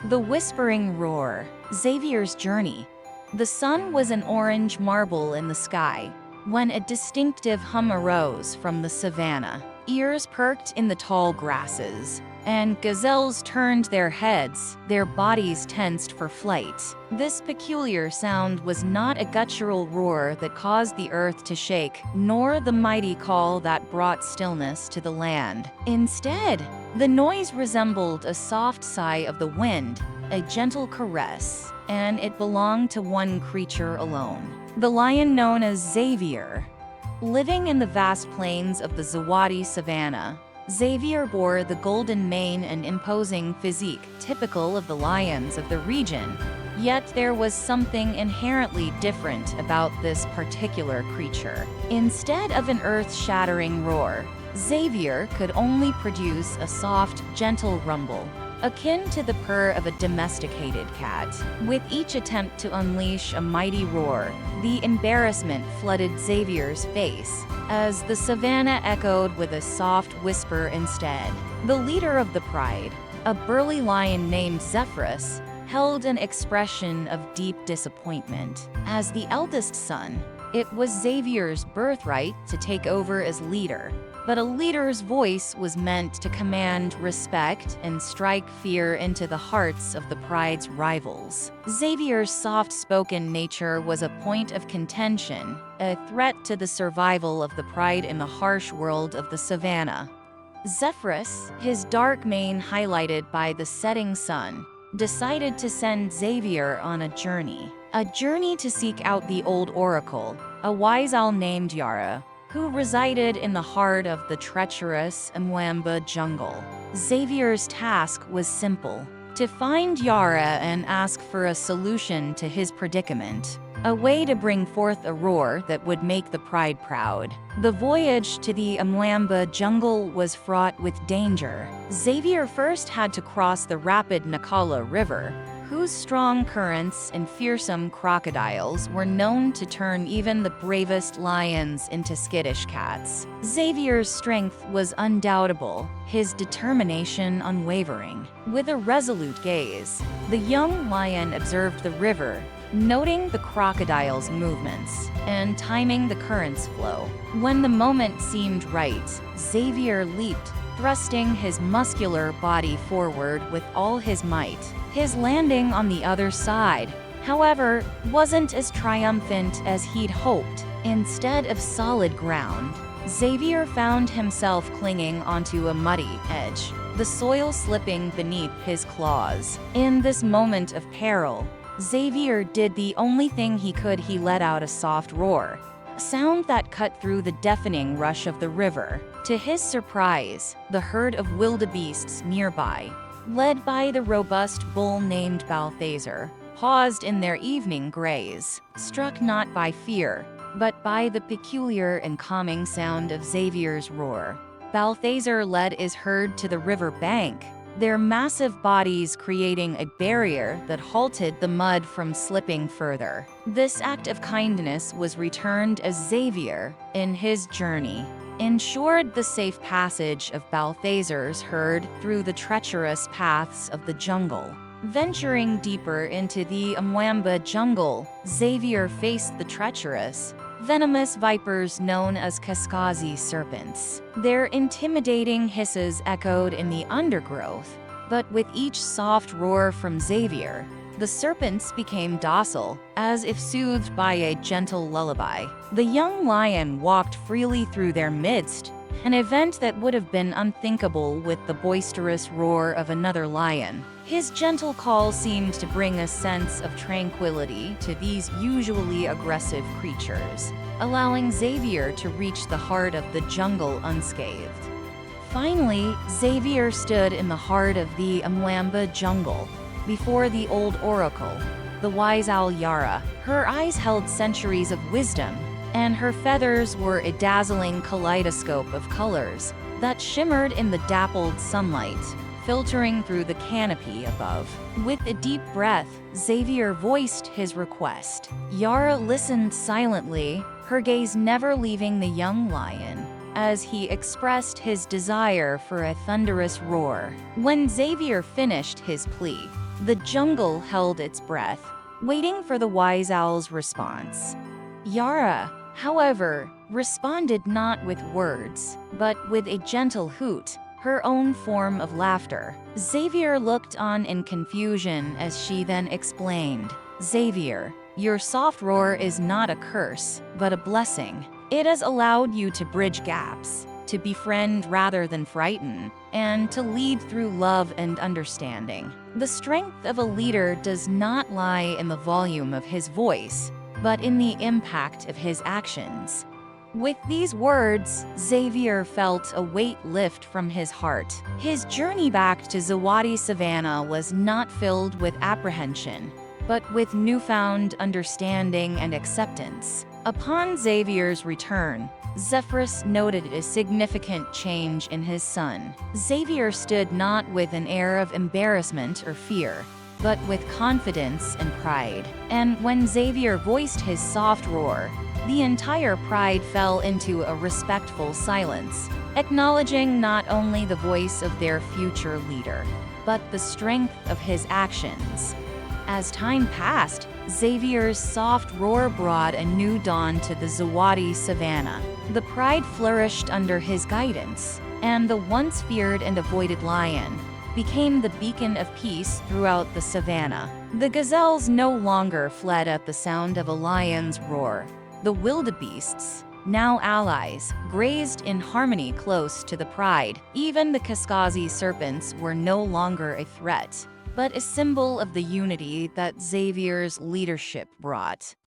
The Whispering Roar, Xavier's Journey. The sun was an orange marble in the sky when a distinctive hum arose from the savannah. Ears perked in the tall grasses, and gazelles turned their heads, their bodies tensed for flight. This peculiar sound was not a guttural roar that caused the earth to shake, nor the mighty call that brought stillness to the land. Instead, the noise resembled a soft sigh of the wind, a gentle caress, and it belonged to one creature alone. The lion known as Xavier. Living in the vast plains of the Zawadi Savanna, Xavier bore the golden mane and imposing physique typical of the lions of the region. Yet there was something inherently different about this particular creature. Instead of an earth-shattering roar, Xavier could only produce a soft, gentle rumble, akin to the purr of a domesticated cat. With each attempt to unleash a mighty roar, the embarrassment flooded Xavier's face, as the savannah echoed with a soft whisper instead. The leader of the pride, a burly lion named Zephyrus, held an expression of deep disappointment. As the eldest son, it was Xavier's birthright to take over as leader. But a leader's voice was meant to command respect and strike fear into the hearts of the pride's rivals. Xavier's soft-spoken nature was a point of contention, a threat to the survival of the pride in the harsh world of the savannah. Zephyrus, his dark mane highlighted by the setting sun, decided to send Xavier on a journey to seek out the old oracle, a wise owl named Yara, who resided in the heart of the treacherous Mwamba jungle. Xavier's task was simple: to find Yara and ask for a solution to his predicament, a way to bring forth a roar that would make the pride proud. The voyage to the Mwamba jungle was fraught with danger. Xavier first had to cross the rapid Nakala River, whose strong currents and fearsome crocodiles were known to turn even the bravest lions into skittish cats. Xavier's strength was undoubtable, his determination unwavering. With a resolute gaze, the young lion observed the river, noting the crocodile's movements and timing the current's flow. When the moment seemed right, Xavier leaped, thrusting his muscular body forward with all his might. His landing on the other side, however, wasn't as triumphant as he'd hoped. Instead of solid ground, Xavier found himself clinging onto a muddy edge, the soil slipping beneath his claws. In this moment of peril, Xavier did the only thing he could. He let out a soft roar, a sound that cut through the deafening rush of the river. To his surprise, the herd of wildebeests nearby, led by the robust bull named Balthazar, paused in their evening graze, struck not by fear, but by the peculiar and calming sound of Xavier's roar. Balthazar led his herd to the river bank, their massive bodies creating a barrier that halted the mud from slipping further. This act of kindness was returned as Xavier, in his journey, ensured the safe passage of Balthazar's herd through the treacherous paths of the jungle. Venturing deeper into the Mwamba jungle, Xavier faced the treacherous, venomous vipers known as Kaskazi serpents. Their intimidating hisses echoed in the undergrowth, but with each soft roar from Xavier, the serpents became docile, as if soothed by a gentle lullaby. The young lion walked freely through their midst, an event that would have been unthinkable with the boisterous roar of another lion. His gentle call seemed to bring a sense of tranquility to these usually aggressive creatures, allowing Xavier to reach the heart of the jungle unscathed. Finally, Xavier stood in the heart of the Mwamba jungle, before the old oracle, the wise owl Yara. Her eyes held centuries of wisdom, and her feathers were a dazzling kaleidoscope of colors that shimmered in the dappled sunlight, filtering through the canopy above. With a deep breath, Xavier voiced his request. Yara listened silently, her gaze never leaving the young lion, as he expressed his desire for a thunderous roar. When Xavier finished his plea, The jungle held its breath, waiting for the wise owl's response. Yara, however, responded not with words, but with a gentle hoot, her own form of laughter. Xavier looked on in confusion as she then explained, "Xavier, your soft roar is not a curse, but a blessing. It has allowed you to bridge gaps, to befriend rather than frighten, and to lead through love and understanding. The strength of a leader does not lie in the volume of his voice, but in the impact of his actions." With these words, Xavier felt a weight lift from his heart. His journey back to Zawadi Savanna was not filled with apprehension, but with newfound understanding and acceptance. Upon Xavier's return, Zephyrus noted a significant change in his son. Xavier stood not with an air of embarrassment or fear, but with confidence and pride. And when Xavier voiced his soft roar, the entire pride fell into a respectful silence, acknowledging not only the voice of their future leader, but the strength of his actions. As time passed, Xavier's soft roar brought a new dawn to the Zawadi Savanna. The pride flourished under his guidance, and the once feared and avoided lion became the beacon of peace throughout the savanna. The gazelles no longer fled at the sound of a lion's roar. The wildebeests, now allies, grazed in harmony close to the pride. Even the Kaskazi serpents were no longer a threat, but a symbol of the unity that Xavier's leadership brought.